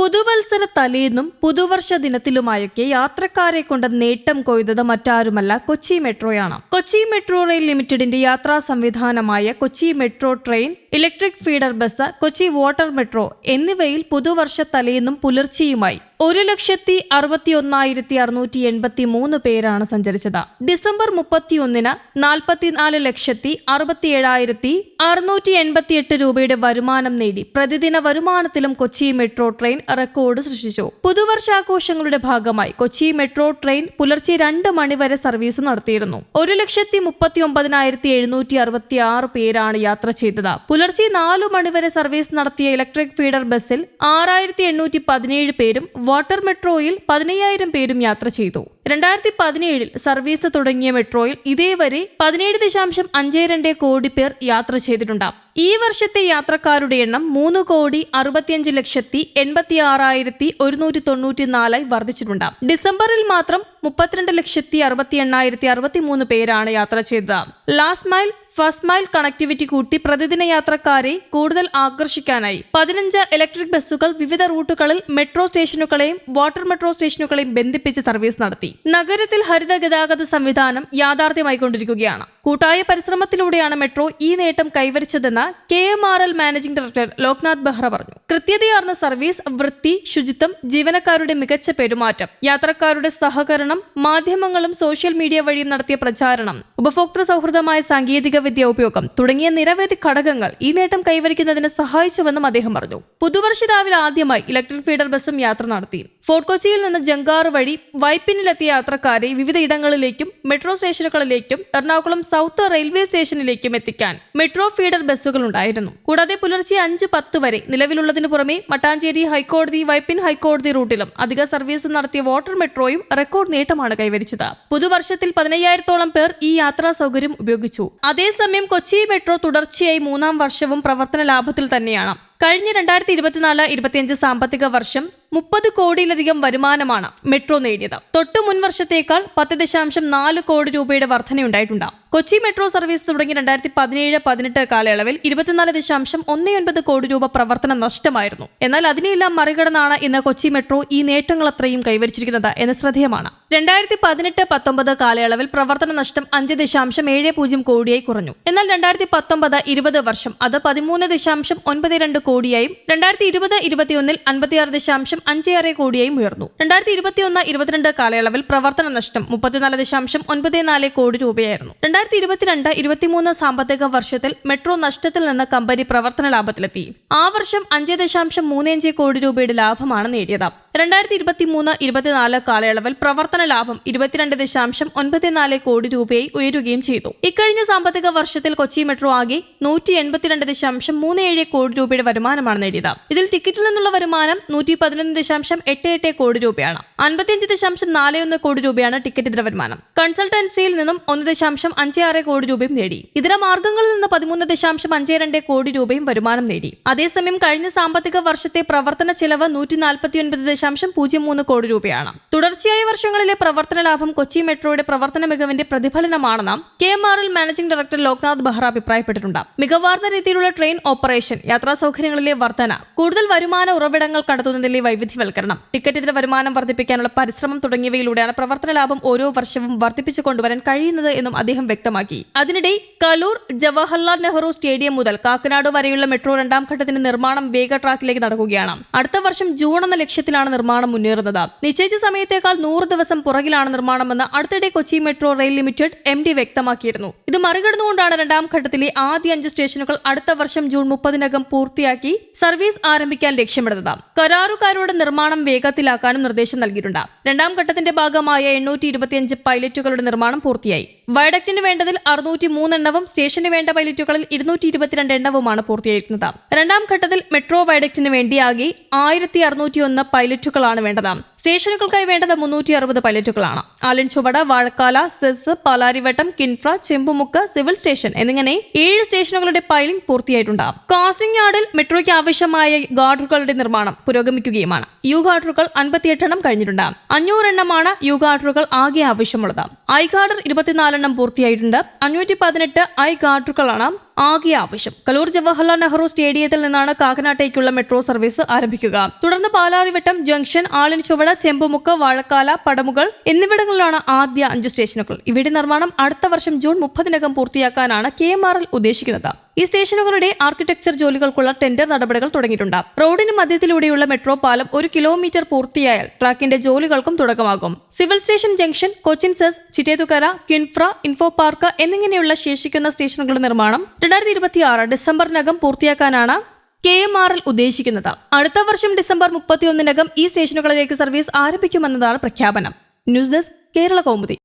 പുതുവത്സര തലേന്നും പുതുവർഷ ദിനത്തിലുമായൊക്കെ യാത്രക്കാരെ കൊണ്ട് നേട്ടം കൊയ്തത് മറ്റാരുമല്ല കൊച്ചി മെട്രോയാണ്. കൊച്ചി മെട്രോ റെയിൽ ലിമിറ്റഡിന്റെ യാത്രാ സംവിധാനമായ Kochi metro train, electric feeder bus, Kochi water metro എന്നിവയിൽ പുതുവർഷ തലേന്നും പുലർച്ചെയുമായി 1,61,683 പേരാണ് സഞ്ചരിച്ചത്. ഡിസംബർ 31-ന് 44,67,688 രൂപയുടെ വരുമാനം നേടി. പ്രതിദിന വരുമാനത്തിലും കൊച്ചി മെട്രോ ട്രെയിൻ റെക്കോർഡ് സൃഷ്ടിച്ചു. പുതുവർഷാഘോഷങ്ങളുടെ ഭാഗമായി കൊച്ചി മെട്രോ ട്രെയിൻ പുലർച്ചെ 2 മണിവരെ സർവീസ് നടത്തിയിരുന്നു. 1,39,766 പേരാണ് യാത്ര ചെയ്തത്. പുലർച്ചെ 4 മണിവരെ സർവീസ് നടത്തിയ ഇലക്ട്രിക് ഫീഡർ ബസ്സിൽ 6,817 പേരും വാട്ടർ മെട്രോയിൽ 15,000 പേരും യാത്ര ചെയ്തു. 2017 സർവീസ് തുടങ്ങിയ മെട്രോയിൽ ഇതേവരെ 17.52 കോടി പേർ യാത്ര ചെയ്തിട്ടുണ്ട്. ഈ വർഷത്തെ യാത്രക്കാരുടെ എണ്ണം 3,85,86,194 വർദ്ധിച്ചിട്ടുണ്ട്. ഡിസംബറിൽ മാത്രം 32,60,863 പേരാണ് യാത്ര ചെയ്തത്. Last mile, first mile connectivity കൂട്ടി പ്രതിദിന യാത്രക്കാരെ കൂടുതൽ ആകർഷിക്കാനായി 15 ഇലക്ട്രിക് ബസ്സുകൾ വിവിധ റൂട്ടുകളിൽ മെട്രോ സ്റ്റേഷനുകളെയും വാട്ടർ മെട്രോ സ്റ്റേഷനുകളെയും ബന്ധിപ്പിച്ച് സർവീസ് നടത്തി. നഗരത്തിൽ ഹരിത ഗതാഗത സംവിധാനം യാഥാർത്ഥ്യമായിക്കൊണ്ടിരിക്കുകയാണ്. കൂട്ടായ പരിശ്രമത്തിലൂടെയാണ് മെട്രോ ഈ നേട്ടം കൈവരിച്ചതെന്ന് KMRL managing director Loknath Behra പറഞ്ഞു. കൃത്യതയാർന്ന സർവീസ്, വൃത്തി, ശുചിത്വം, ജീവനക്കാരുടെ മികച്ച പെരുമാറ്റം, യാത്രക്കാരുടെ സഹകരണം, മാധ്യമങ്ങളും സോഷ്യൽ മീഡിയ വഴിയും നടത്തിയ പ്രചാരണം, ഉപഭോക്തൃ സൗഹൃദമായ സാങ്കേതിക വിദ്യ ഉപയോഗം തുടങ്ങിയ നിരവധി ഘടകങ്ങൾ ഈ നേട്ടം കൈവരിക്കുന്നതിന് സഹായിച്ചുവെന്നും അദ്ദേഹം പറഞ്ഞു. പുതുവർഷ രാവിലെ ആദ്യമായി ഇലക്ട്രിക് ഫീഡർ ബസ്സും യാത്ര നടത്തി. ഫോർട്ട് കൊച്ചിയിൽ നിന്ന് ജങ്കാർ വഴി വൈപ്പിനിലെത്തിയ യാത്രക്കാരെ വിവിധ ഇടങ്ങളിലേക്കും മെട്രോ സ്റ്റേഷനുകളിലേക്കും എറണാകുളം സൗത്ത് റെയിൽവേ സ്റ്റേഷനിലേക്കും എത്തിക്കാൻ മെട്രോ ഫീഡർ ബസ്സുകൾ ഉണ്ടായിരുന്നു. കൂടാതെ പുലർച്ചെ 5:10 വരെ നിലവിലുള്ളതിനു പുറമെ മട്ടാഞ്ചേരി ഹൈക്കോടതി, വൈപ്പിൻ ഹൈക്കോടതി റൂട്ടിലും അധിക സർവീസ് നടത്തിയ വാട്ടർ മെട്രോയും റെക്കോർഡ് നേട്ടമാണ് കൈവരിച്ചത്. പുതുവർഷത്തിൽ 15,000-ഓളം പേർ ഈ യാത്രാ സൗകര്യം ഉപയോഗിച്ചു. അതേസമയം കൊച്ചി മെട്രോ തുടർച്ചയായി 3-ാം വർഷവും പ്രവർത്തന ലാഭത്തിൽ തന്നെയാണ്. കഴിഞ്ഞ 2024-25 സാമ്പത്തിക വർഷം 30 കോടിയിലധികം വരുമാനമാണ് മെട്രോ നേടിയത്. തൊട്ടു മുൻ വർഷത്തേക്കാൾ 10.4 കോടി രൂപയുടെ വർധനയുണ്ടായിട്ടുണ്ട്. കൊച്ചി മെട്രോ സർവീസ് തുടങ്ങി 2017-18 കാലയളവിൽ 24.19 കോടി രൂപ പ്രവർത്തന നഷ്ടമായിരുന്നു. എന്നാൽ അതിനെല്ലാം മറികടന്നാണ് ഇന്ന് കൊച്ചി മെട്രോ ഈ നേട്ടങ്ങൾ അത്രയും കൈവരിച്ചിരിക്കുന്നത് എന്ന് ശ്രദ്ധേയമാണ്. 2018-19 കാലയളവിൽ പ്രവർത്തന നഷ്ടം 5.70 കോടിയായി കുറഞ്ഞു. എന്നാൽ 2019-20 വർഷം അത് 13.92 കോടിയായും 2020-21 56.56 കോടിയായും ഉയർന്നു. 2021-22 കാലയളവിൽ പ്രവർത്തന നഷ്ടം 34.94 കോടി രൂപയായിരുന്നു. 2022-23 സാമ്പത്തിക വർഷത്തിൽ മെട്രോ നഷ്ടത്തിൽ നിന്ന് കമ്പനി പ്രവർത്തന ലാഭത്തിലെത്തി. ആ വർഷം 5.35 കോടി രൂപയുടെ ലാഭമാണ് നേടിയത്. 2023-24 കാലയളവിൽ പ്രവർത്തന ലാഭം 22.94 കോടി രൂപയായി ഉയരുകയും ചെയ്തു. ഇക്കഴിഞ്ഞ സാമ്പത്തിക വർഷത്തിൽ കൊച്ചി മെട്രോ ആകെ 182.37 കോടി രൂപയുടെ വരുമാനമാണ് നേടിയത്. ഇതിൽ ടിക്കറ്റിൽ നിന്നുള്ള വരുമാനം 111.88 കോടി രൂപയാണ്. 55.41 കോടി രൂപയാണ് ടിക്കറ്റ് ഇതര വരുമാനം. കൺസൾട്ടൻസിയിൽ നിന്നും 1.56 കോടി രൂപയും നേടി. ഇതര മാർഗങ്ങളിൽ നിന്ന് 13.52 കോടി രൂപയും വരുമാനം നേടി. അതേസമയം കഴിഞ്ഞ സാമ്പത്തിക വർഷത്തെ പ്രവർത്തന ചെലവ് 149.03 കോടി രൂപയാണ്. തുടർച്ചയായ വർഷങ്ങളിലെ പ്രവർത്തന ലാഭം കൊച്ചി മെട്രോയുടെ പ്രവർത്തന മികവിന്റെ പ്രതിഫലനമാണെന്ന് KMRL managing director Loknath Behra അഭിപ്രായപ്പെട്ടിട്ടുണ്ട്. മികവാർന്ന രീതിയിലുള്ള ട്രെയിൻ ഓപ്പറേഷൻ, യാത്രാ സൗകര്യങ്ങളിലെ വർധന, കൂടുതൽ വരുമാന ഉറവിടങ്ങൾ കണ്ടെത്തുന്നതിലെ വൈവിധ്യവൽക്കരണം, ടിക്കറ്റ് ഇതര വരുമാനം വർദ്ധിപ്പിക്കാനുള്ള പരിശ്രമം തുടങ്ങിയവയിലൂടെയാണ് പ്രവർത്തന ലാഭം ഓരോ വർഷവും വർദ്ധിപ്പിച്ചു കൊണ്ടുവരാൻ കഴിയുന്നത് എന്നും അദ്ദേഹം വ്യക്തമാക്കി. അതിനിടെ കലൂർ ജവഹർലാൽ നെഹ്റു സ്റ്റേഡിയം മുതൽ കാക്കനാട് വരെയുള്ള മെട്രോ 2-ാം ഘട്ടത്തിന്റെ നിർമ്മാണം വേഗ ട്രാക്കിലേക്ക് നടക്കുകയാണ്. അടുത്ത വർഷം ജൂൺ എന്ന ലക്ഷ്യത്തിലാണ് നിർമ്മാണം മുന്നേറുന്നത്. നിശ്ചയിച്ച സമയത്തേക്കാൾ 100 ദിവസം പുറകിലാണ് നിർമ്മാണമെന്ന് അടുത്തിടെ Kochi metro rail limited MD വ്യക്തമാക്കിയിരുന്നു. ഇത് മറികടന്നുകൊണ്ടാണ് 2-ാം ഘട്ടത്തിലെ ആദ്യ 5 സ്റ്റേഷനുകൾ അടുത്ത വർഷം ജൂൺ 30-നകം പൂർത്തിയാക്കി സർവീസ് ആരംഭിക്കാൻ ലക്ഷ്യമിടുന്നത്. കരാറുകാരോട് നിർമ്മാണം വേഗത്തിലാക്കാനും നിർദ്ദേശം നൽകിയിട്ടുണ്ട്. 2-ാം ഘട്ടത്തിന്റെ ഭാഗമായ 825 പൈലറ്റുകളുടെ നിർമ്മാണം പൂർത്തിയായി. വയഡക്റ്റിന് വേണ്ടതിൽ 603 എണ്ണവും സ്റ്റേഷന് വേണ്ട പൈലറ്റുകളിൽ 222 എണ്ണവുമാണ് പൂർത്തിയായിരിക്കുന്നത്. 2-ാം ഘട്ടത്തിൽ മെട്രോ വയഡക്റ്റിന് വേണ്ടി ആകെ 1601 പൈലറ്റുകളാണ് വേണ്ടത്. സ്റ്റേഷനുകൾക്കായി വേണ്ടത് 360 പൈലറ്റുകളാണ്. Alanchuvada, Vazhakkala, SEZ, Palarivattom, KINFRA, Chembumukku, civil station എന്നിങ്ങനെ 7 സ്റ്റേഷനുകളുടെ പൈലിംഗ് പൂർത്തിയായിട്ടുണ്ട്. കാസിംഗ് യാർഡിൽ മെട്രോയ്ക്ക് ആവശ്യമായ ഗാർഡറുകളുടെ നിർമ്മാണം പുരോഗമിക്കുകയുമാണ്. യു ഗാർഡറുകൾ 58 എണ്ണം കഴിഞ്ഞിട്ടുണ്ട്. 500 എണ്ണമാണ് യു ഗാർഡറുകൾ ആകെ ആവശ്യമുള്ളത്. ഐ ഗാർഡർ 24 എണ്ണം പൂർത്തിയായിട്ടുണ്ട്. 518 ഐ ഗാർഡറുകളാണ് ആകെ ആവശ്യം. കലൂർ ജവഹർലാൽ നെഹ്റു സ്റ്റേഡിയത്തിൽ നിന്നാണ് കാക്കനാട്ടേക്കുള്ള മെട്രോ സർവീസ് ആരംഭിക്കുക. തുടർന്ന് പാലാരിവട്ടം ജംഗ്ഷൻ, ആലിൻചുവട്, ചെമ്പുമുക്ക്, വാഴക്കാല, പടമുകൾ എന്നിവിടങ്ങളിലാണ് ആദ്യ 5 സ്റ്റേഷനുകൾ. ഇവയുടെ നിർമ്മാണം അടുത്ത വർഷം ജൂൺ 30-നകം പൂർത്തിയാക്കാനാണ് KMRL ഉദ്ദേശിക്കുന്നത്. ഈ സ്റ്റേഷനുകളുടെ ആർക്കിടെക്ചർ ജോലികൾക്കുള്ള ടെൻഡർ നടപടികൾ തുടങ്ങിയിട്ടുണ്ട്. റോഡിന് മധ്യത്തിലൂടെയുള്ള മെട്രോ പാലം 1 കിലോമീറ്റർ പൂർത്തിയായാൽ ട്രാക്കിന്റെ ജോലികൾക്കും തുടക്കമാകും. Civil station junction, Cochin SEZ, Chittethukara, KINFRA, info park എന്നിങ്ങനെയുള്ള ശേഷിക്കുന്ന സ്റ്റേഷനുകളുടെ നിർമ്മാണം 2026 ഡിസംബറിനകം പൂർത്തിയാക്കാനാണ് KMRL ഉദ്ദേശിക്കുന്നത്. അടുത്ത വർഷം ഡിസംബർ 31-നകം ഈ സ്റ്റേഷനുകളിലേക്ക് സർവീസ് ആരംഭിക്കുമെന്നതാണ് പ്രഖ്യാപനം. News desk, Kerala Kaumudi.